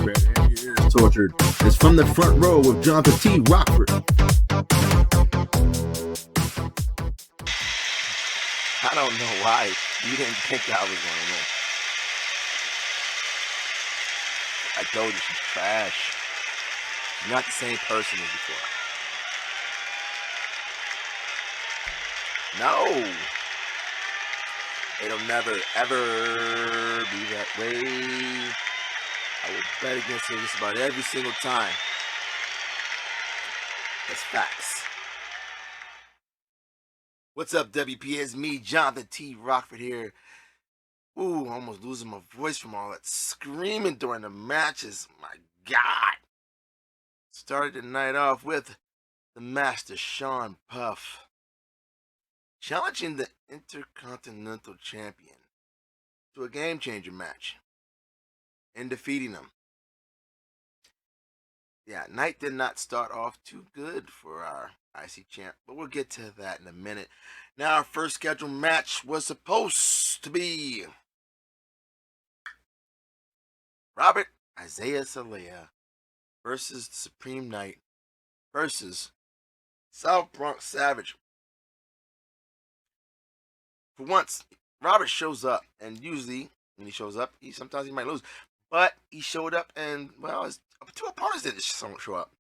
Red hair is tortured. It's from the front row with Johnathan T. Rokford. I don't know why you didn't think I was going to win. I told you she's trash. She's not the same person as before. No. It'll never, ever be that way. I will bet against her just about every single time. It's facts. What's up, WPA? It's me, Johnathan T. Rokford here. Ooh, almost losing my voice from all that screaming during the matches. My God. Started the night off with the Master Sean Puff challenging the Intercontinental Champion to a game changer match and defeating him. Yeah, night did not start off too good for our IC champ, but we'll get to that in a minute. Now, our first scheduled match was supposed to be Robert Isaiah Salea versus the Supreme Knight versus South Bronx Savage. For once, Robert shows up, and usually when he shows up, sometimes he might lose. But he showed up, and well, his two opponents didn't show up.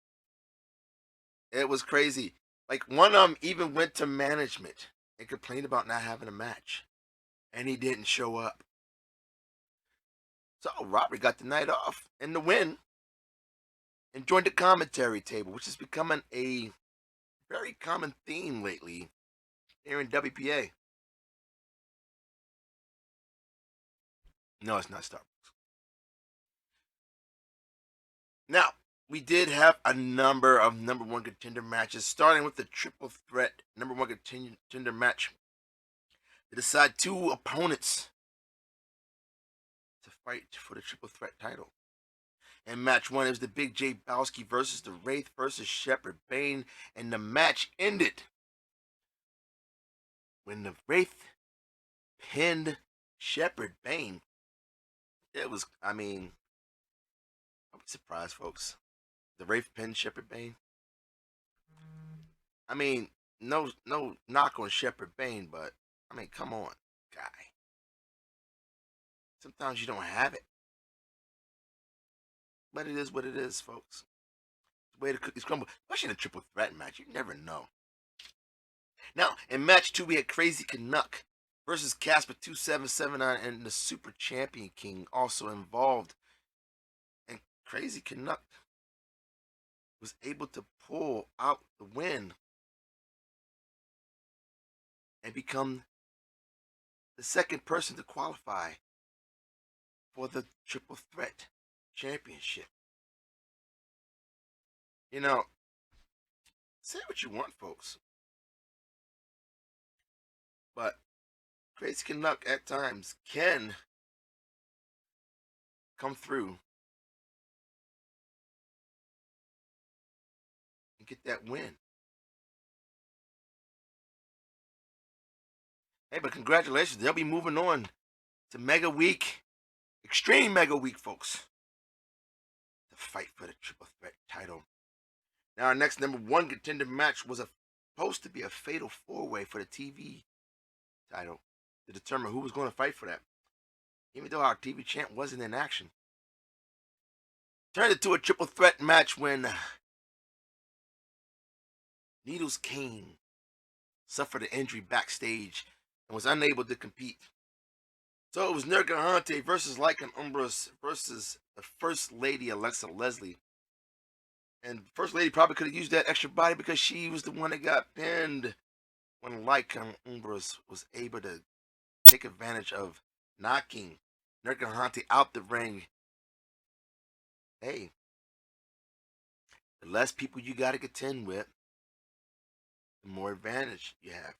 It was crazy. Like, one of them even went to management and complained about not having a match, and he didn't show up. So Robert got the night off and the win, and joined the commentary table, which is becoming a very common theme lately here in WPA. No, it's not Starbucks. Now, we did have a number of number one contender matches, starting with the triple threat number one contender match to decide two opponents to fight for the triple threat title. And match one is the Big J Bowski versus the Wraith versus Shepard Bane, and the match ended when the Wraith pinned Shepard Bane. It was, I'm surprised, folks. The Wraith pinned Shepard Bane. No knock on Shepard Bane, but come on, guy. Sometimes you don't have it, but it is what it is, folks. The way the cookies crumble, especially in a triple threat match, you never know. Now, in match two, we had Crazy Canuck versus Casper 2779 and the Super Champion King also involved. And Crazy Canuck was able to pull out the win and become the second person to qualify for the Triple Threat Championship. Say what you want, folks, but Crazy Canuck at times can come through and get that win. Hey, but congratulations. They'll be moving on to Mega Week, Extreme Mega Week, folks, to fight for the Triple Threat title. Now, our next number one contender match was supposed to be a fatal four-way for the TV title to determine who was going to fight for that, even though our TV champ wasn't in action. Turned into a triple threat match when Needles Kane suffered an injury backstage and was unable to compete. So it was Nergahante versus Lycan Umbros versus the First Lady Alexa Leslie. And First Lady probably could have used that extra body because she was the one that got pinned when Lycan Umbros was able to take advantage of knocking Nergahante out the ring. Hey, the less people you got to contend with, the more advantage you have.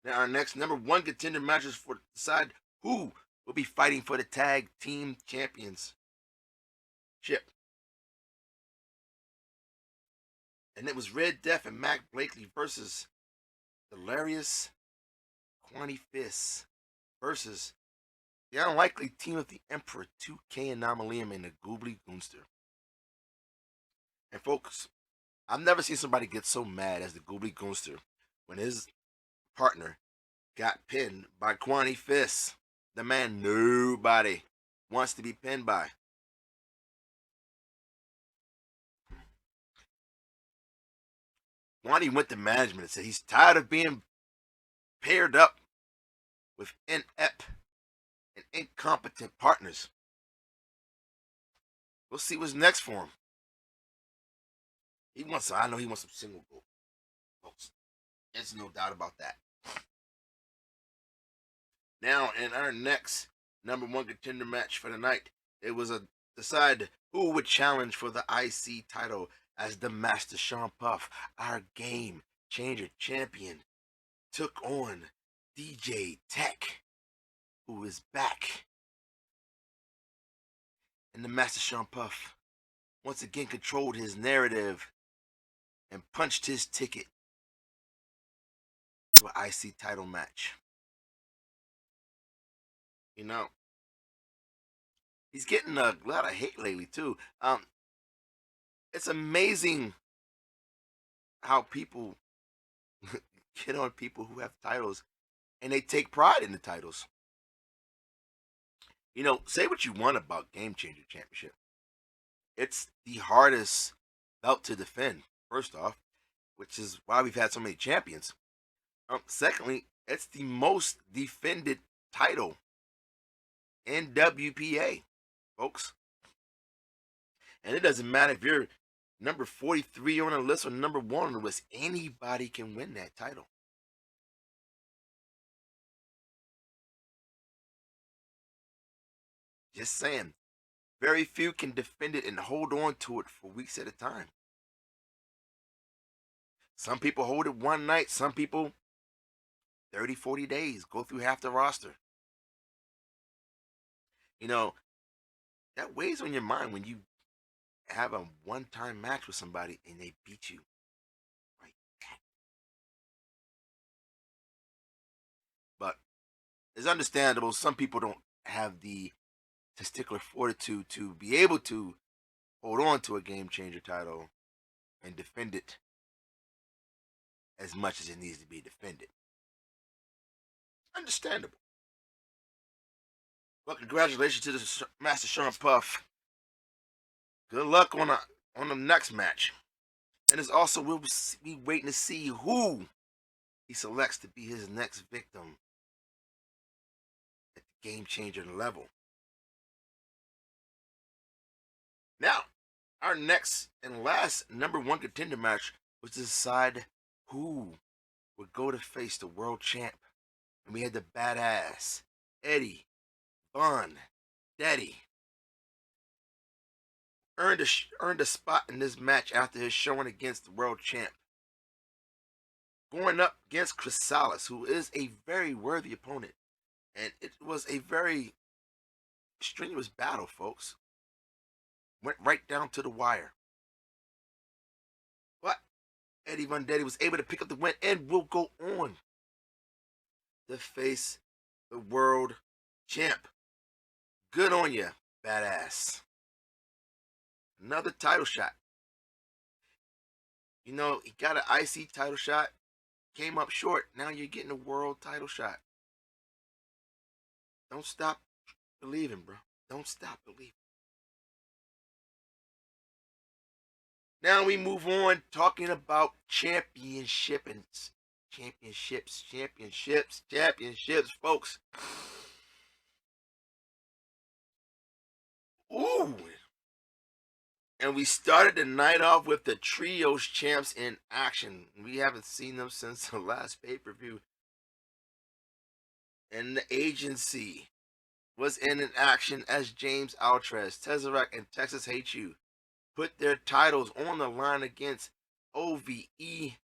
Now, our next number one contender matches for to decide who will be fighting for the tag team championship. And it was Red Death and Mac Blakely versus Delirious Quanti Fist versus The unlikely team of the Emperor, 2K Anomalium, and the Goobly Goonster. And folks, I've never seen somebody get so mad as the Goobly Goonster when his partner got pinned by Kwani Fist, the man nobody wants to be pinned by. Kwani went to management and said he's tired of being paired up with inept and incompetent partners. We'll see what's next for him. I know he wants some single gold, folks. There's no doubt about that. Now, in our next #1 contender match for the night, it was a decide who would challenge for the IC title as the Master Sean Puff, our game changer champion, took on DJ Tech, who is back. And the Master Sean Puff once again controlled his narrative and punched his ticket to an IC title match. You know, he's getting a lot of hate lately too. It's amazing how people get on people who have titles and they take pride in the titles. You know, say what you want about Game Changer Championship. It's the hardest belt to defend, first off, which is why we've had so many champions. Secondly, it's the most defended title in WPA, folks. And it doesn't matter if you're number 43 on the list or number 1 on the list, anybody can win that title. Just saying. Very few can defend it and hold on to it for weeks at a time. Some people hold it one night, some people 30, 40 days, go through half the roster. You know, that weighs on your mind when you have a one-time match with somebody and they beat you like that. But it's understandable. Some people don't have the testicular fortitude to be able to hold on to a game changer title and defend it as much as it needs to be defended. Understandable. Well, congratulations to the Master Sean Puff. Good luck on the next match. And it's also we'll be waiting to see who he selects to be his next victim at the game changer level. Now, our next and last #1 contender match was to decide who would go to face the world champ. And we had the badass Eddie Von Daddy earned a spot in this match after his showing against the world champ, going up against Chrysalis, who is a very worthy opponent. And it was a very strenuous battle, folks. Went right down to the wire. But Eddie Von Daddy was able to pick up the win and will go on to face the world champ. Good on you, badass. Another title shot. You know, he got an IC title shot, came up short. Now you're getting a world title shot. Don't stop believing, bro. Don't stop believing. Now we move on talking about championships, folks. Ooh. And we started the night off with the Trios champs in action. We haven't seen them since the last pay-per-view. And the agency was in action as James Altrez, Tesseract, and Texas Hate You put their titles on the line against OVE,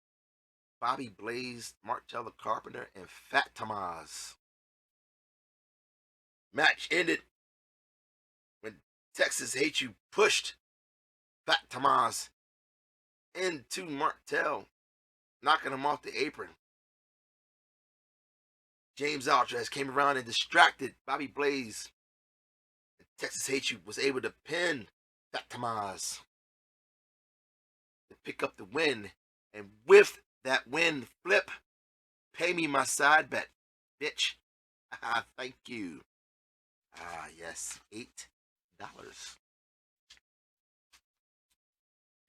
Bobby Blaze, Martel the Carpenter, and Fat Tomaz. Match ended when Texas Hate You pushed Fat Tomaz into Martel, knocking him off the apron. James Altrez came around and distracted Bobby Blaze. And Texas Hate You was able to pin Fat Tamaz to pick up the win. And with that win, Flip, pay me my side bet, bitch. Thank you. Yes, $8.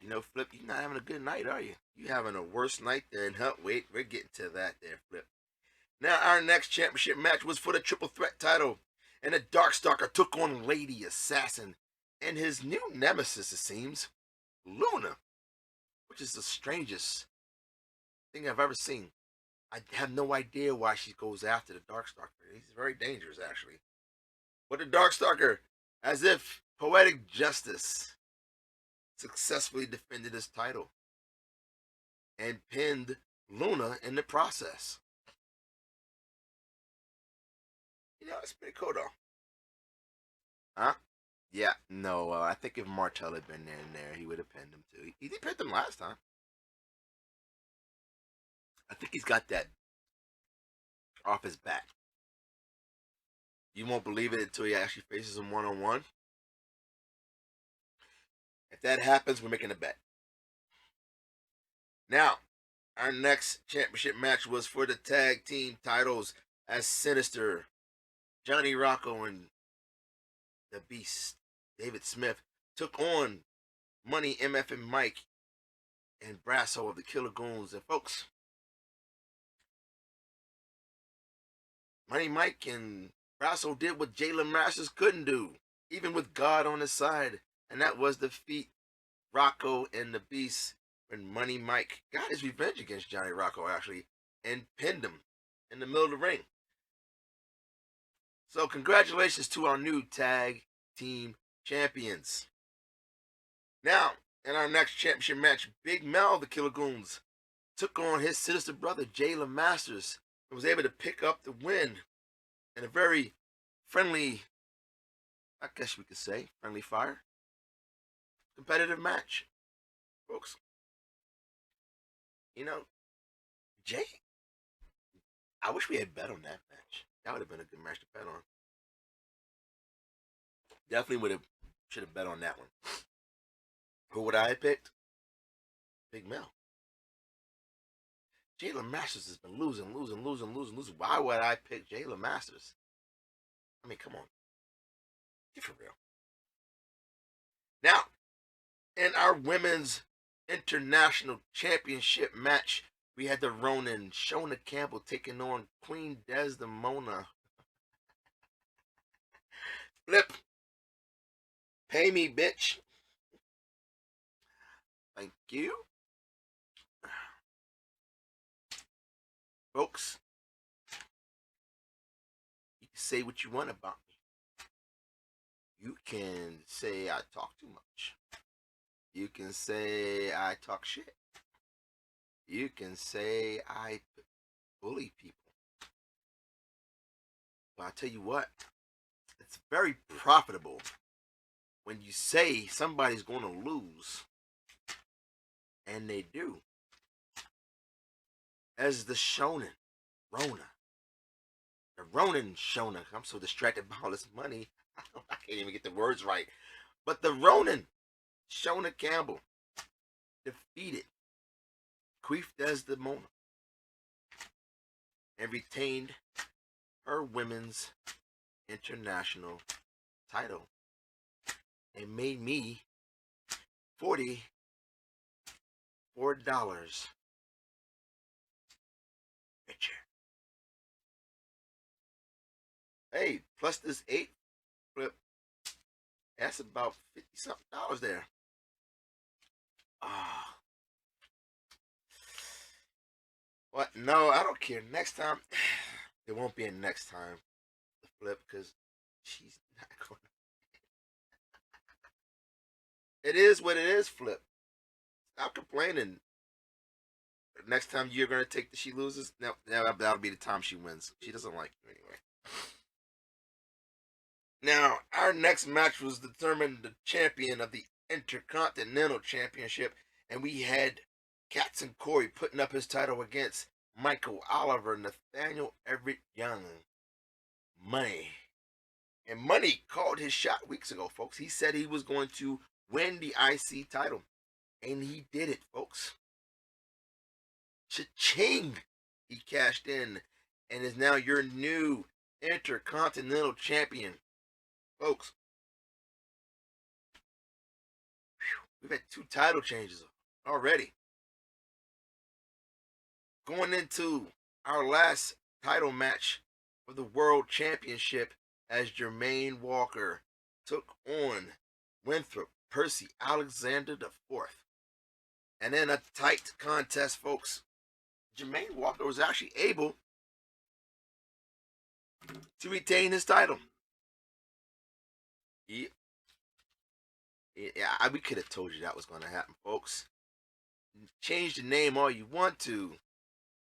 You know, Flip, you're not having a good night, are you? You having a worse night than, wait, we're getting to that there, Flip. Now, our next championship match was for the triple threat title, and the Darkstalker took on Lady Assassin and his new nemesis, it seems, Luna, which is the strangest thing I've ever seen. I have no idea why she goes after the Darkstalker. He's very dangerous, actually. But the Darkstalker, as if poetic justice, successfully defended his title and pinned Luna in the process. You know, it's pretty cool, though. Huh? Yeah, no, I think if Martel had been in there, he would have pinned him, too. He did pin him last time. I think he's got that off his back. You won't believe it until he actually faces him one-on-one. If that happens, we're making a bet. Now, our next championship match was for the tag team titles as Sinister, Johnny Rocco, and the Beast, David Smith, took on Money, MF, and Mike, and Brasso of the Killer Goons. And folks, Money, Mike, and Brasso did what Jalen Masters couldn't do, even with God on his side, and that was defeat Rocco and the Beast when Money Mike got his revenge against Johnny Rocco, actually, and pinned him in the middle of the ring. So congratulations to our new tag team champions. Now, in our next championship match, Big Mel, the Killer Goons, took on his sinister brother, Jalen Masters, and was able to pick up the win in a very friendly, I guess we could say, friendly fire, competitive match. Folks, you know, Jay, I wish we had bet on that match. That would have been a good match to bet on. Definitely should have bet on that one. Who would I have picked? Big Mel. Jalen Masters has been losing. Why would I pick Jalen Masters? I mean, come on. Get for real. Now, in our women's international championship match, we had the Ronin, Shona Campbell, taking on Queen Desdemona. Flip. Pay me, bitch. Thank you. Folks, you can say what you want about me. You can say I talk too much. You can say I talk shit. You can say I bully people. But I'll tell you what, it's very profitable when you say somebody's going to lose, and they do. As the Shonen, Rona. The Ronin Shona. I'm so distracted by all this money, I can't even get the words right. But the Ronin, Shona Campbell, defeated Queen Desdemona and retained her women's international title and made me $44 richer. Hey, plus this 8 Flip, that's about $50-something there. Ah. What? No, I don't care. Next time, there won't be a next time to Flip because she's not going to. It is what it is, Flip. Stop complaining. Next time you're going to take she loses, no, that'll be the time she wins. She doesn't like you anyway. Now, our next match was determined the champion of the Intercontinental Championship, and we had Cats and Corey putting up his title against Michael Oliver, Nathaniel Everett Young. Money. And Money called his shot weeks ago, folks. He said he was going to win the IC title. And he did it, folks. Cha-ching! He cashed in and is now your new Intercontinental Champion. Folks, we've had 2 title changes already. Going into our last title match for the World Championship, as Jermaine Walker took on Winthrop Percy Alexander IV. And in a tight contest, folks, Jermaine Walker was actually able to retain his title. Yeah, we could have told you that was going to happen, folks. Change the name all you want to.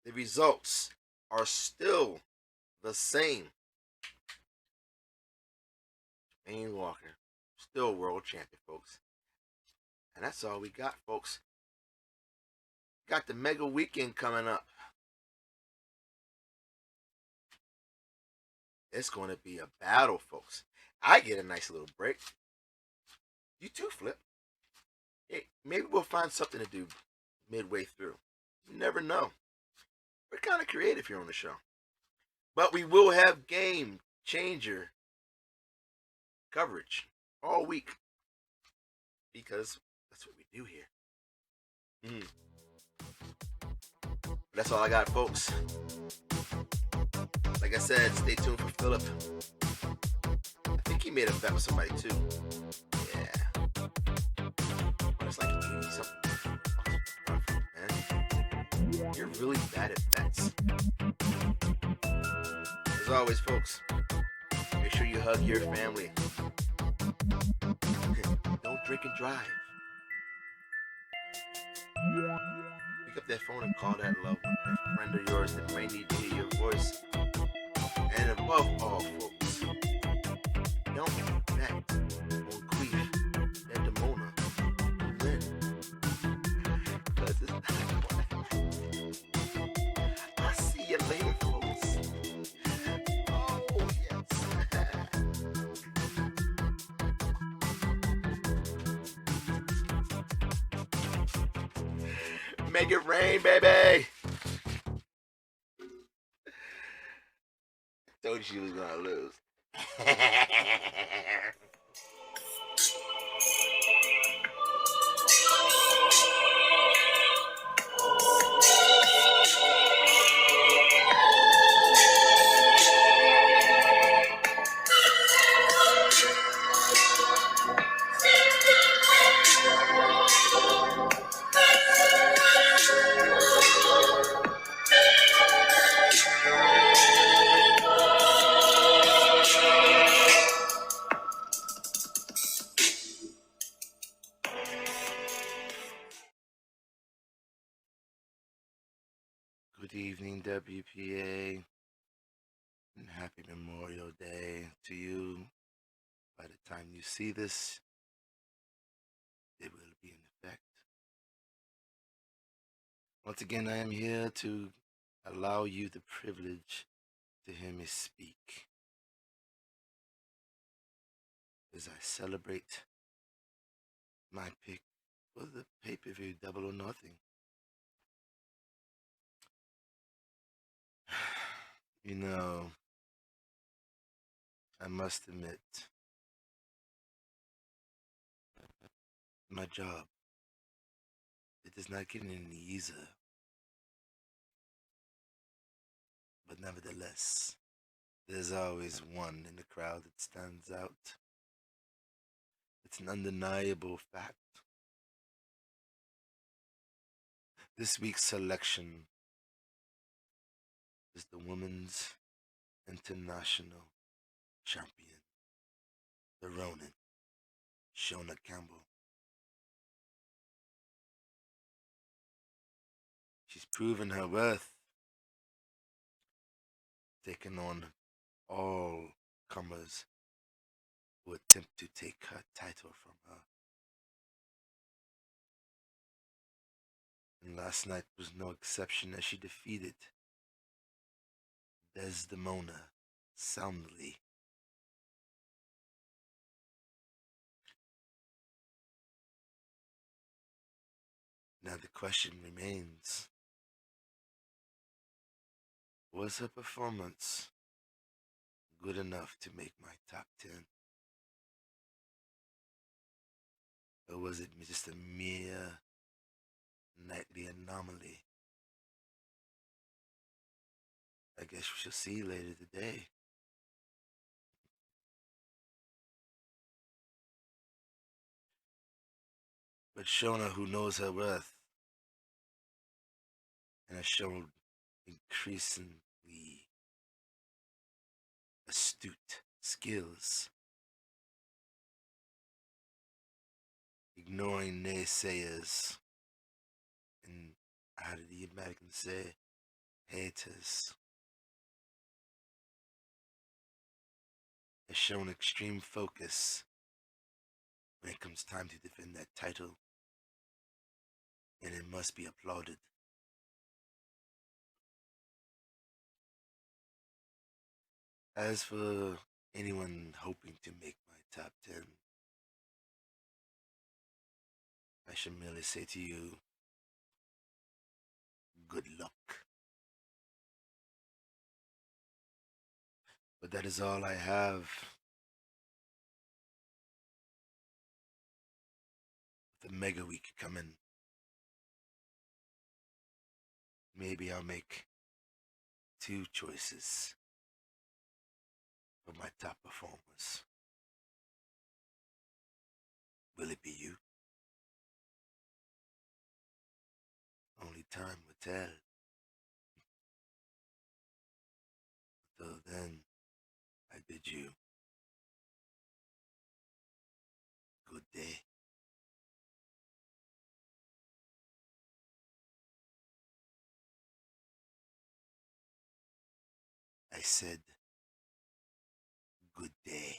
The results are still the same. Jermaine Walker, still world champion, folks. And that's all we got, folks. Got the mega weekend coming up. It's going to be a battle, folks. I get a nice little break. You too, Flip. Hey, maybe we'll find something to do midway through. You never know. We're kind of creative here on the show. But we will have game changer coverage all week, because that's what we do here. That's all I got, folks. Like I said, stay tuned for Philip. I think he made a bet with somebody too. Yeah. But it's like 80 something. Man, you're really bad at bets. As always, folks, make sure you hug your family. Don't drink and drive. Pick up that phone and call that loved one, that friend of yours that may need to hear your voice. And above all, folks, don't bet on Queef and Demona to win. Because it's not going to happen. I'll see you later, folks. Oh, yes. Make it rain, baby. Told you she was gonna lose. Good evening, WPA, and happy Memorial Day to you. By the time you see this, it will be in effect. Once again, I am here to allow you the privilege to hear me speak as I celebrate my pick for the pay-per-view Double or Nothing. You know, I must admit, my job, it is not getting any easier. But nevertheless, there's always one in the crowd that stands out. It's an undeniable fact. This week's selection is the Women's International Champion, the Ronin, Shona Campbell. She's proven her worth, taking on all comers who attempt to take her title from her. And last night was no exception as she defeated Desdemona soundly. Now the question remains, was her performance good enough to make my top 10? Or was it just a mere nightly anomaly? I guess we shall see later today. But Shona, who knows her worth and has shown increasingly astute skills, ignoring naysayers and, how did the American say, haters, has shown extreme focus when it comes time to defend that title, and it must be applauded. As for anyone hoping to make my top 10, I shall merely say to you, good luck. But that is all I have. The mega week coming, maybe I'll make 2 choices for my top performers. Will it be you? Only time will tell. Until then, I bid you good day. I said good day.